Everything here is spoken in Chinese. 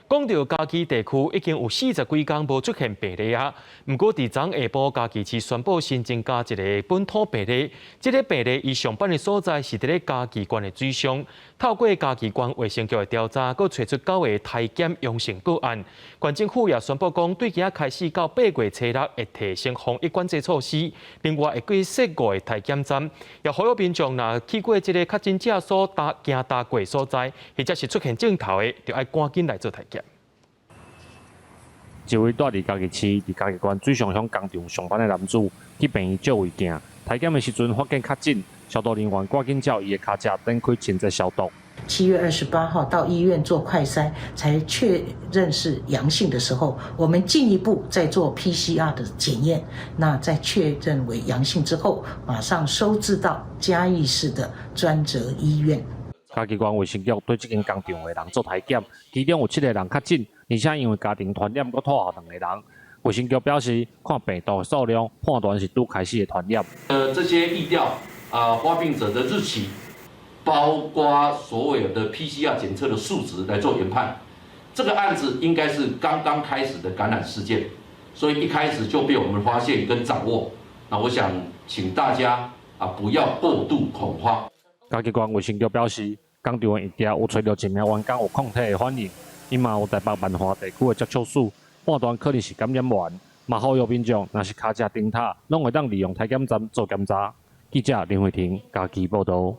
讲到嘉义地区已经有40几天无出现病例啊，不过伫昨下晡嘉义市宣布新增加一个本土病例，这个病例伊上班的所在是伫咧嘉义县的水上。透过嘉义县卫生局的调查，佫找出9个体检阳性个案。县政府也宣布讲，对今仔开始到8月初6会提升防疫管制措施，另外会设5个体检站，也呼吁民众若去过这个确诊者所行过所在，或者是出现症头的，就要赶紧来做体检。一位住伫嘉义市、伫嘉义县水上乡工厂上班的男子，去病院照胃镜，体检的时阵发现确诊，消毒人员赶紧照伊的脚趾展开清洁消毒。7月28号到医院做快筛，才确认是阳性的时候，我们进一步再做 PCR 的检验，那在确认为阳性之后，马上收治到嘉义市的专责医院。嘉义县卫生局对这间工厂的人做体检，其中有7个人确诊，而且因为家庭传染，佮拖后2个人。卫生局表示，看病毒的数量，判断是拄开始的传染。这些疫调发病者的日期，包括所有的 PCR 检测的数值来做研判。这个案子应该是刚刚开始的感染事件，所以一开始就被我们发现跟掌握。那我想请大家不要过度恐慌。嘉义县卫生局表示，工厂的一调有找到1名员工有抗体的反应，伊嘛有台北万华地区的接触史，判断可能是感染源。嘛呼吁民众若是脚趾顶塔，拢会当利用体检站做检查。记者林慧婷，嘉义报道。